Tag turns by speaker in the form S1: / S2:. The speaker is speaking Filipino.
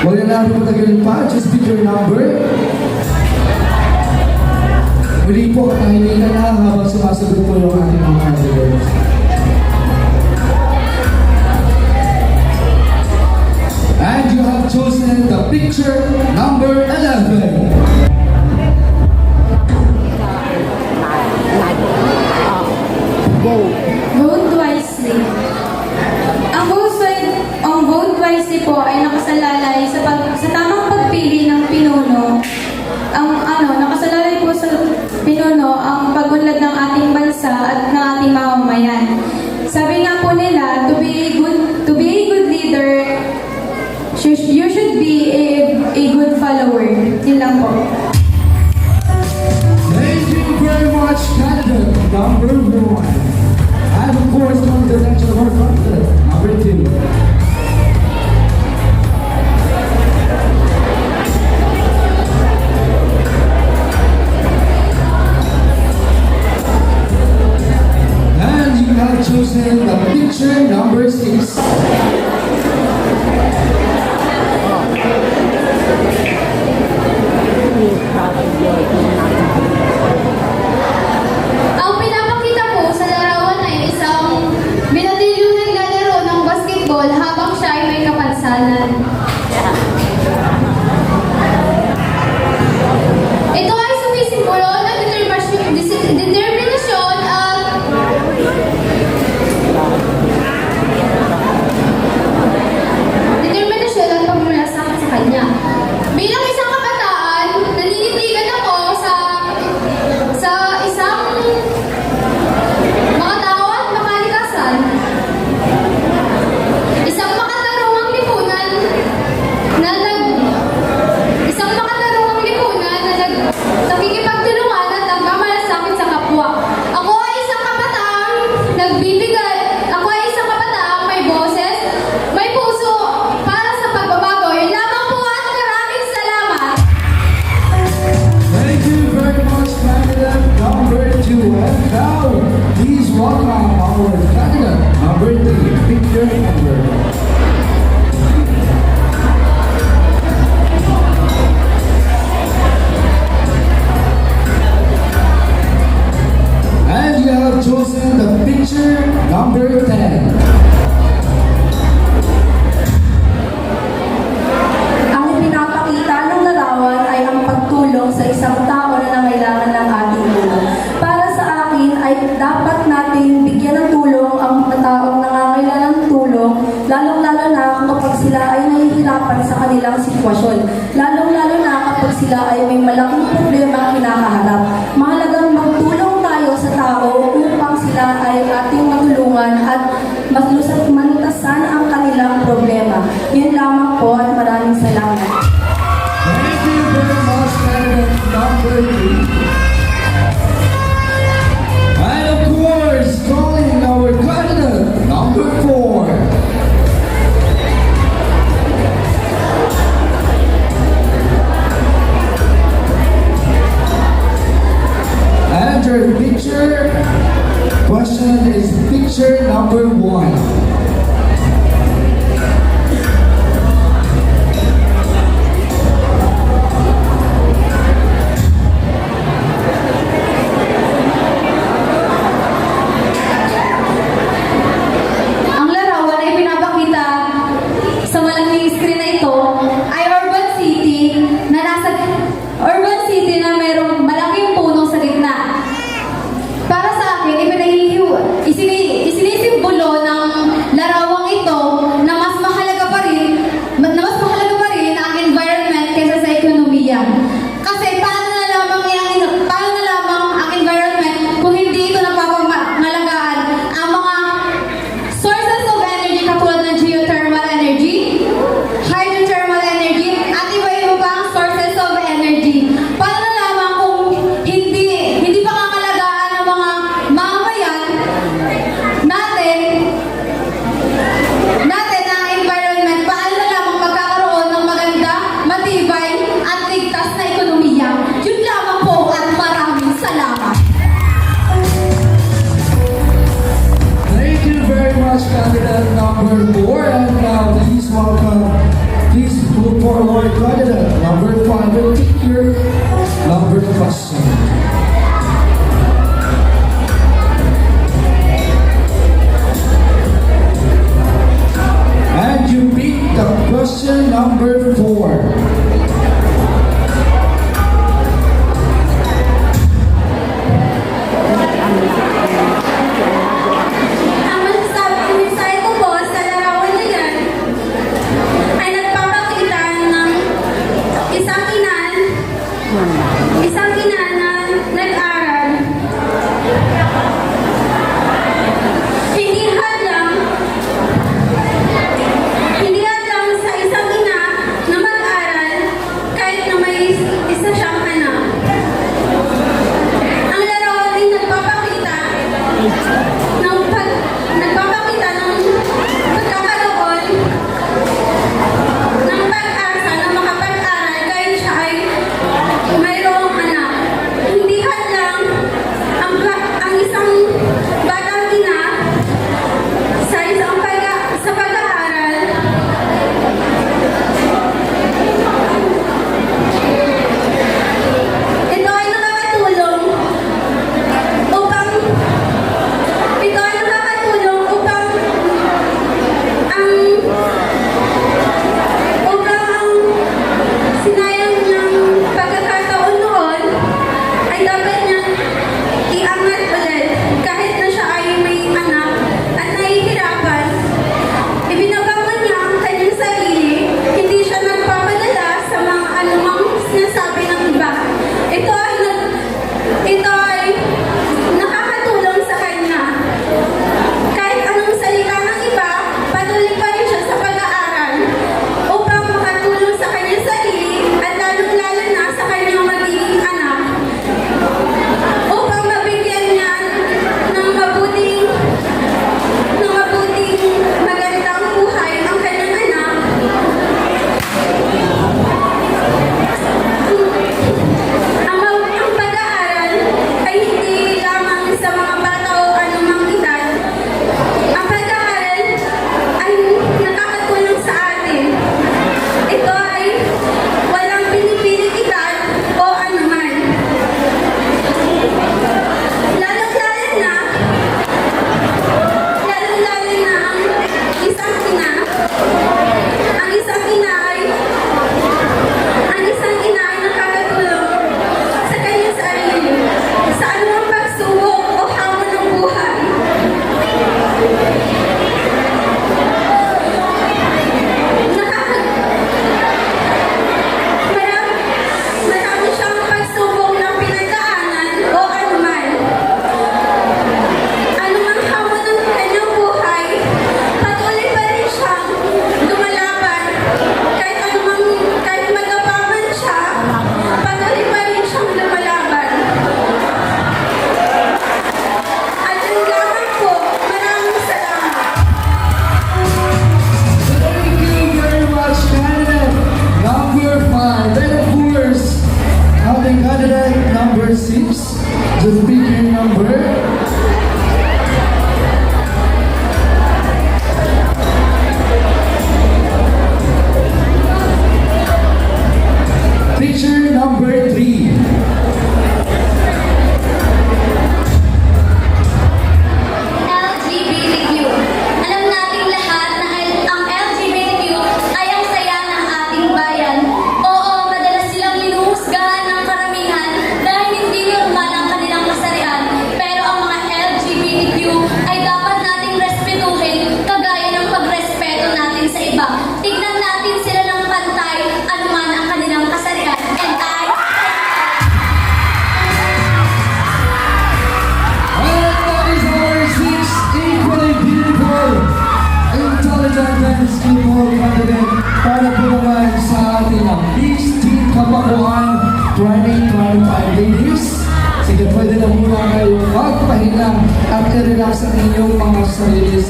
S1: Huwag na natin matagalin pa, just pick your number. Muli po, katahimikan na habang sumasagot po yung ating mga candidates. And you have chosen the picture number 11.
S2: Vote wisely. Ang vote wisely po ay nakasalalay sa tamang pagpili ng pinuno. Nakasalalay po sa pinuno ang pagunlad ng ating bansa at ng ating mamamayan. Sabi nga po nila, to be a good leader, you should be a good follower. Yun lang po.
S1: Thank you very much, candidate number 1. And of course, on the attention of our candidate number 2. And you have chosen the picture number 6.
S2: Ang pinapakita po sa larawan ay isang binadilyong naglalaro ng basketball habang siya ay may kapansanan. Ito ay sumisimbolo ng determinasyon at pagmalasakit sa kanya. Bilang isang kabataan, naninitigan ako sa isang mga tao at makalikasan. Isang makatarungang lipunan na nakikipagtulungan at nagmamalasakit sa kapwa. Ako ay isang kabataang nagbibigay. Ako ay isang kabataang may boses, may puso para sa pagbabago. Yun lamang po at maraming salamat.
S1: Thank you very much, candidate number 2. And now, please welcome our candidate number 3. Pick your number. And you have chosen the picture number 10.
S3: Ang ipinapakita ng larawan ay ang pagtulong sa isang tao na nangailangan ng ating tulong. Para sa akin ay dapat natin bigyan ng tulong ang mga taong nangangailangan ng tulong, lalong-lalo na kapag sila ay nahihirapan sa kanilang sitwasyon. Lalong-lalo na kapag sila ay may malaking problema kinakaharap. Mahalagang magtulong tayo sa tao upang sila ay ating matulungan at manutasan ang kanilang problema. Yun lamang po at maraming salamat.
S1: Thank you very much, candidate number 3. And of course, calling our candidate number 4. And your picture question is picture number 1. candidate number 5 will take your number question. And you pick the question number 4.
S4: Ang mensahe ko po sa larawan na yan ay nagpapakita ng isang ina na nag-aral. Hindi hadlang sa isang ina na mag-aral kahit na may isa siyang anak. Ang larawan ay nagpapakita ng pagkakaroon ng pag-asa na makapag-aral kahit siya ay mayroong anak. Hindi hadlang ang isang batang ina sa pag-aaral. Ito ay nakakatulong upang ang sinayang ng pagkakataon noon ay dapat niyang iangat ulit kahit na siya ay may anak at nahihirapan. Ibinabangon niya ang kanyang sarili, hindi siya nagpapadala sa mga anumang sinasabi ng iba. Ito ay nakakatulong sa kanya. Kahit anong salita ng iba, patuloy pa rin siya sa pag-aaral upang makatulong sa kanyang sarili at lalong-lalo na sa kanyang magiging anak upang mabigyan niya ng mabuting magandang buhay ang kanyang anak. Ang pag-aaral ay hindi lamang sa mga bata o anumang edad. Ang pag-aaral ay nakakatulong sa atin. Ito ay walang pinipiling edad o anuman. Lalong-lalo na ang isang ina. Ang isang ina ay nakakatulong sa kanyang sarili sa anumang pagsubok o hamon ng buhay. Marami siyang pagsubok na pinagdaanan o anuman. Anumang hamon ng kanyang buhay, patuloy pa rin siyang lumalaban. Kahit magapaman siya, patuloy pa rin siyang lumalaban. At yun lamang po, maraming salamat.
S1: Thank you very much, candidate number 5. And of course, having candidate number 6, the speaker number. Picture number 3.
S4: LGBTQ. Alam nating lahat na ang LGBTQ ay ang saya ng ating bayan. Oo, madalas silang minuhusgahan ng karamihan dahil hindi normal ang kanilang kasarian. Pero ang mga LGBTQ ay dapat nating respetuhin kagaya ng pagrespeto natin sa iba. Tignan natin sila ng pantay anuman ang kanilang kasarian. And
S1: And that is our 6 equally beautiful, intelligent and skillful candidate para po naman sa ating Miss Teen Kabakuan 2025 ladies. Sige, pwede na muna kayo magpahinga at i-relax ang inyong mga sarili.